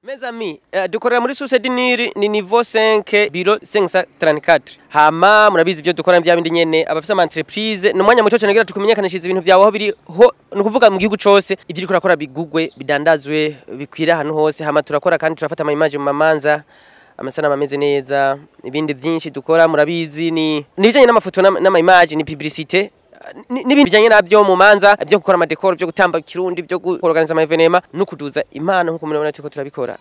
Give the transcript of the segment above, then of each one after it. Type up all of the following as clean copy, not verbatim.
Mes amis, dukorera muri Société Niri ni niveau 5 bureau 534. Hama murabizi ivyo dukora vya bindi nyene abafite ama entreprise no mwanya muco cyane kugira tukumenyekanishiza ibintu vyawe aho biri ho nukuvuga mu gihugu cose ivyo uri kurakora bigugwe bidandazwe bikwira ahantu hose hama turakora kandi turafata ama image mu mamanza amasana ameze neza ibindi byinshi dukora murabizi ni bijanye n'amafoto n'ama image ni publicité n'ibindi bijanye navyo mu manza byo gukora ama decor byo gutamba kirundi byo organiza ama evenema no kuduza impano nkuko murabona tuko turabikora.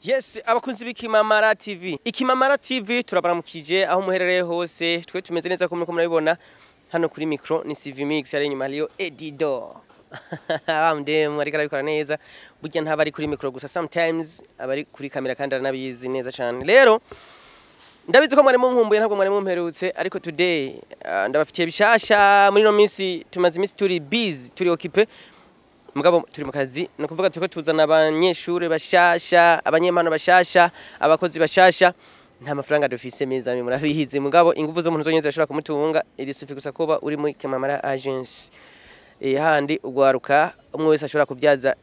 Yes, abakunzi b'Ikimamara TV. Ikimamara TV turabaramukije aho muherereye hose. Twe tumeze neza ko murabibona hano kuri micro ni CV Mix ari nyuma Leo Edido. Amdem ariko arabikora neza. Burya ntaba ari kuri micro gusa sometimes abari kuri kamera kandi aranabizi neza cyane. Rero ndabizi ko mwari munkumbuye ntabwo mwari mumperutse ariko today ndabafitiye bishasha muri no minsi tumaze iminsi turi busy turi occupé mugabo turi mu kazi no kuvuga tuko tuzana abanyeshure bashasha abanyempano bashasha abakozi bashasha nta mafaranga dufise meza murabihize mugabo ingufu zo muntu zonyeze zashobora kumutunga iri sufi gusa kuba uri muri Kimamara Agency handi ugwaruka umwe wese ashobora kubyaza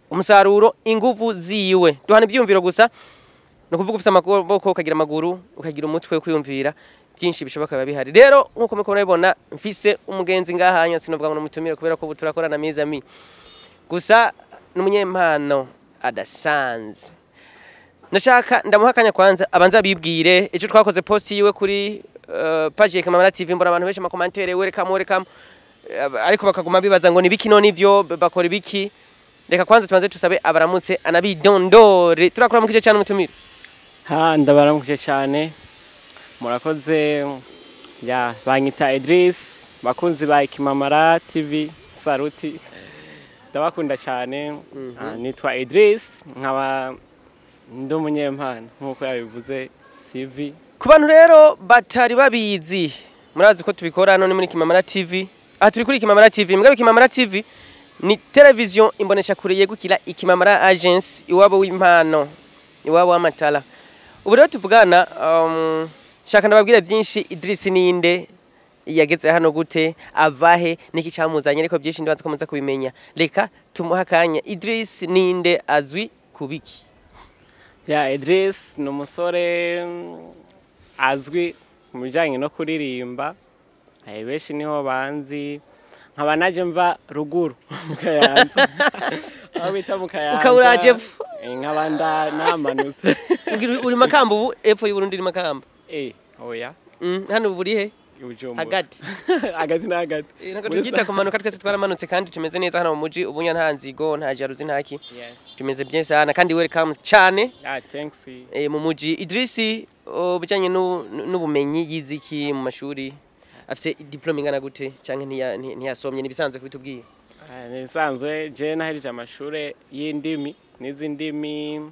umusaruro ingufu ziwe duhana ibyumviro gusa no kuvuga ufite amaboko ukagira amaguru ukagira umutwe kwiyumvira byinshi bishoboka biba bihari rero nkuko muko murabibona mfise umugenzi ngahanya sinovuga ngo mutumire kubera ko turakorana mes amis gusa n'umunyempano adasanzwe nashaka ndamuhakanya kwanza abanza bibwire ejo twakoze post yiwe kuri page ya Kimamara TV mbona abantu benshi ma commentaire welcome ariko bakaguma bibaza ngo nibiki none ivyo bakora ibiki reka kwanza tubanze tusabe abaramutse anabidondore turakora mu kice cyane mutumire ndabaramukije cyane murakoze ya banyita Idris bakunzi ba Kimamara TV saruti ndabakunda cyane nitwa Idris nkaba ndumunyempano nkuko yabivuze CV ku bantu rero batari babizi murazi ko tubikora none muri Kimamara TV turi kuri Kimamara TV mugabe Kimamara TV ni television imbonesha kure yegukira Ikimamara Agency iwabo w'impano iwabo w'amatala ubu rero tuvugana shaka ndababwira byinshi Idris ninde yageze hano gute avahe niki cyamuzanye ariko byinshi ndibanza ko muza kubimenya reka tumuhakanya Idris ninde azwi kubiki ya Idris no musore azwi mu bijanye no kuririmba benshi niho banzi nkaba naje mva ruguru mukayanza aho bita mukayanza ukawuraje nkaba namanutse uri makamba ubu epfo y'Uburundi iri makamba oya hano buri he hagati na hagati nako tugita kumanuka twese twaramanutse kandi tumeze neza hano mu muji ubunya nta nzigo nta jaruzi ntaki tumeze byinshi sana kandi welcome cyane thanks mu muji Idris bijanye n'ubumenyi yiziki mu mashuri afise diplome ingana gute canke ntiyasomye nibisanzwe kubitubwiye nisanzwe je nahereje amashure y'indimi n'izindimi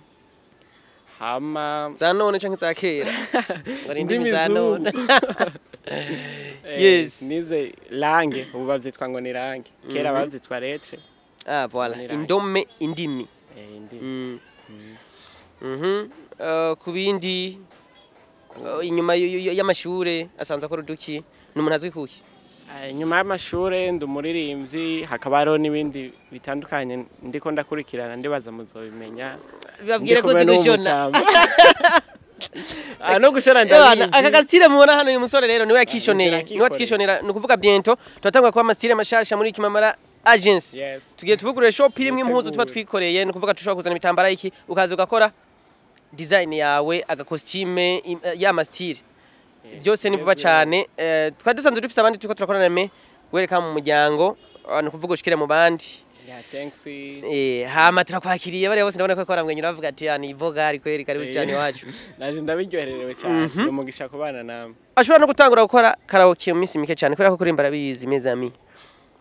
hama za none canke za kera indimi za none yes nize langue ubu bavyitwa ngo ni langue kera bavyitwa lettre voilà indome indimi indimi kubindi inyuma y'amashure asanzwe akora uduki n'umuntu azwi kuki nyuma y'amashure ndumuririmbyi hakaba hariho n'ibindi bitandukanye ndiko ndakurikirana ndibaza muzobimenya babwire ko zigushona no gushona ndabizi aka gasire mubona hano uyu musore rero niwe yakishoneye niwe twishonera nukuvuga bientôt turatangwa kwa masire mashasha muri Kimamara Agency tugiye tubugurira shop irimwe impuzu tuba twikoreye nukuvuga tushobora kuzana ibitambara iki ukaza ugakora design yawe aga costume ya mastire byose ni vuba cyane twari dusanzwe dufite abandi tuko turakorana me welcome mu muryango nukuvuga ushikire mu bandi thanks hama turakwakiriye bari bose ndabona ko kwaramwenyura bavuga ati ni ivoga ariko yeri karibu cyane wacu naje ndabiryohererewe cyane umugisha kubana namwe ashobora no gutangura gukora karaoke mu minsi mike cyane kubera ko kuririmba arabizi mes amis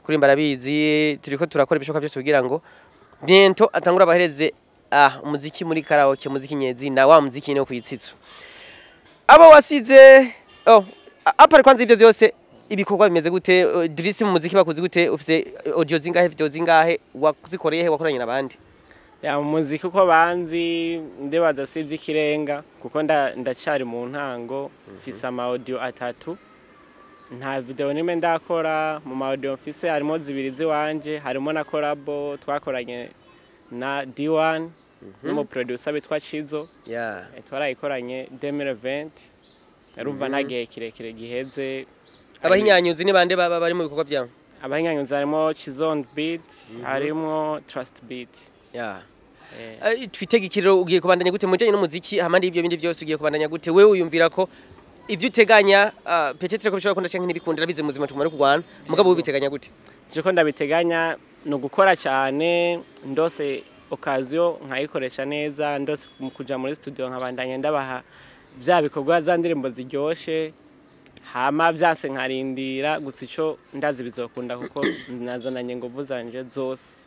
kuririmba arabizi turiko turakora ibishoka byose kugira ngo bientôt atangura abahereze umuziki muri karaoke muziki nyezi na wa muziki no kwitsitso abo wasize apari kwanza ivyo byose ibikorwa bimeze gute Idris mu muziki bakuzi gute ufite audio zingahe video zingahe wazikoreye he wakoranye nabandi ya muziki uko banzi ndibaza sivye ikirenga kuko ndacyari mu ntango mfise ama audio atatu nta video nimwe ndakora mu ma audio office harimo zibiri ziwanje harimo na collabo twakoranye na D1 n'umu producer bitwa Chizo twarayikoranye 2020 aruva nagiye kirekire giheze. Abahinyanyuzi ni bande baba bari mu bikorwa byawe? Abahinyanyuzi harimo Chizon Beat harimo Trust Beat. Twitega ikiriro ugiye kubandanya gute mu bijanye n'umuziki hamandi ivyo bindi byose ugiye kubandanya gute wewe uyumvira ko ivyo uteganya peut-être ko bishobora kunda canke ntibikundira bize muzima tumara kugwana mugabo ubiteganya gute? Jiko ndabiteganya no gukora cyane ndose occasion nkayikoresha neza ndose kuja muri studio nkabandanya ndabaha bya bikorwa za ndirimbo ziryoshe hama byase nkarindira gusa ico ndazi bizokunda kuko nazananye nguvu zanje zose.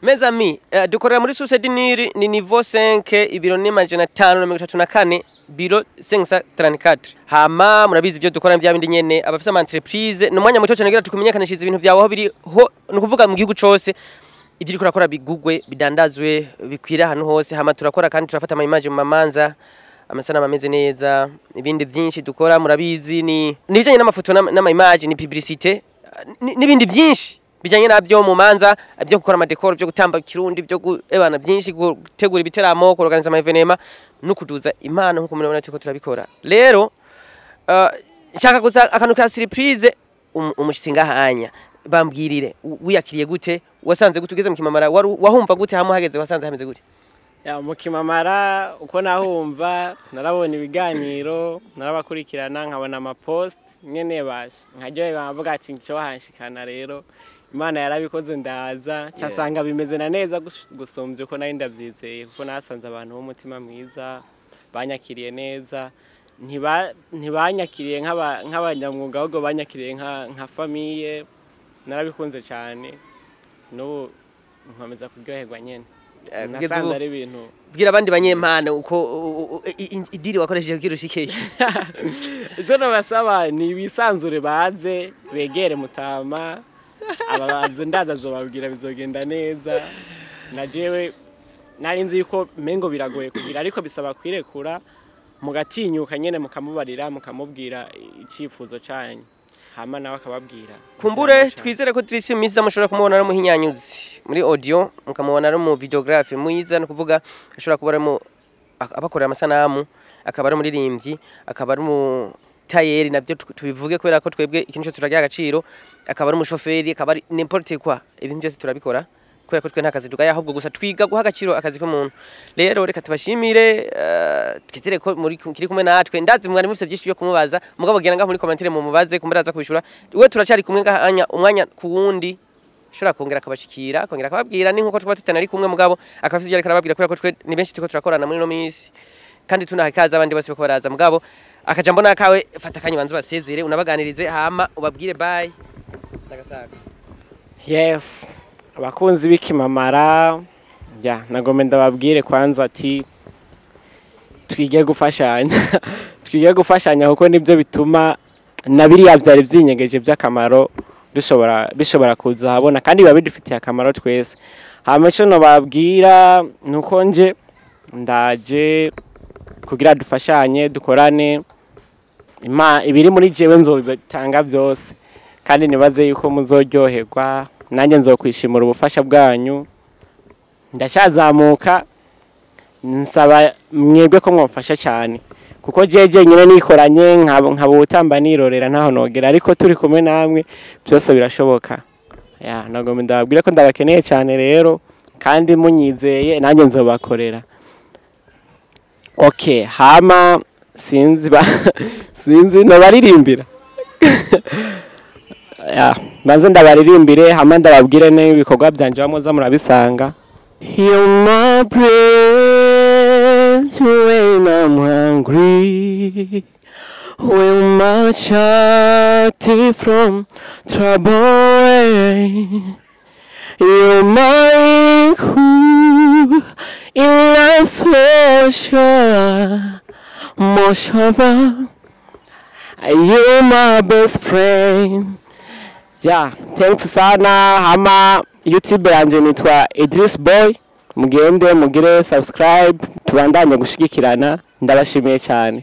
Mes amis, dukorera muri Sucedi ni niveau 5 ibiro ni 534 biro 534. Hama murabizi ivyo dukora bya bindi nyene abafite ama entreprise no mwanya muto cyane kugira tukumenyekanishiza ibintu byawe aho biri ho no kuvuga mu gihugu cyose ibyo kurakora bigugwe bidandazwe bikwira hano hose. Hama turakora kandi turafata ama image mu mamanza amasana ameze neza ibindi byinshi dukora murabizi ni bijanye n'amafoto n'ama image ni publicité n'ibindi byinshi bijanye nabyo mu manza byo gukora ama decor byo gutamba kirundi byo ebana byinshi gutegura ibiteramo organiza ama evenement no kuduza impano nkuko murabona tuko turabikora. Rero nshaka gusa akantu ka surprise umushitsi ngahanya bambwirire wiyakiriye gute wasanze gutugeze mu Kimamara wahumva gute hamwe hageze wasanze hameze gute? Ya mu Kimamara uko nahumva narabona ibiganiro narabakurikirana nkabona ama post nyene bashe nkajye bavuga ati nco hanshikana. Rero Imana yarabikoze ndaza cyasanga bimeze na neza gusomvye uko nari ndavyizeye kuko nasanze abantu b'umutima mwiza banyakiriye neza ntibanyakiriye nk'abanyamwuga ahubwo banyakiriye nka famille. Narabikunze cyane no nkomeza kuryoherwa nyene nasanze ari ibintu bwira abandi banyempana uko idiri wakoresheje kugira ushikeye. Ico nabasaba ni bisanzure baze begere Mutama ababanze ndaza zobabwira bizogenda neza. Najewe nari nzi yuko mengo biragoye kugira ariko bisaba kwirekura mugatinyuka nyene mukamubarira mukamubwira icifuzo cyanyu hama nawe akababwira. Kumbure twizere ko Tricia Miza mushobora kumubona no muhinyanyuzi muri audio mukamubona no mu videographe muyiza no kuvuga ashobora kuba mu abakorera amasanamu akaba ari umuririmbyi akaba ari mu tayeri navyo tubivuge kubera ko twebwe ikintu cyo turagira agaciro akaba ari umushoferi akaba ari n'importe quoi ibintu byose turabikora kubera ko twe nta kazi tugaye ahubwo gusa twiga guha agaciro akazi ko muntu. Rero reka tubashimire twizere ko muri kiri kumwe natwe ndazi mwari mufite byinshi byo kumubaza mugabo genda ngaho muri commentaire mu mubaze kumbaraza kubishura we turacari kumwe ngahanya umwanya ku wundi shora kongera akabashikira kongera akababwira ni nkuko tuba tutanari kumwe mugabo akafite ibyo arababwira kubera ko twe ni benshi tuko turakorana muri no minsi kandi tunahikaza abandi bose bako baraza mugabo akajambo nakawe fata kanyi banzu basezere unabaganirize hama ubabwire bye nagasaga. Yes abakunzi b'Ikimamara nagome ndababwire kwanza ati twige gufashanya kuko nibyo bituma nabiriya byari byinyegeje by'akamaro bishobora kuza habona kandi biba bidufitiye akamaro twese. Hama cyo no babwira nuko nje ndaje kugira dufashanye dukorane ibiri muri jewe nzobitanga byose kandi nibaze yuko muzoryoherwa nanjye nzokwishimira ubufasha bwanyu. Ndashazamuka nsaba mwebwe ko mwofasha cyane kuko jeje nyine nikoranye nkabutamba nirorera ntaho nogera ariko turi kumwe namwe byose birashoboka. Nagomba ndababwira ko ndabakeneye cyane rero kandi munyizeye nanjye nzobakorera. Okay hama sinzi nabaririmbira maze ndabaririmbire hama ndababwire n'ibikorwa byanje bamuza murabisanga. Hear my praise when I'm hungry, when my charity from trouble. You're my who in love so sure, most of all, you're my best friend. Thanks sana. Hama YouTube yanje nitwa Idris Boy, mugende mugire subscribe tubandanye gushigikirana ndabashimiye cyane.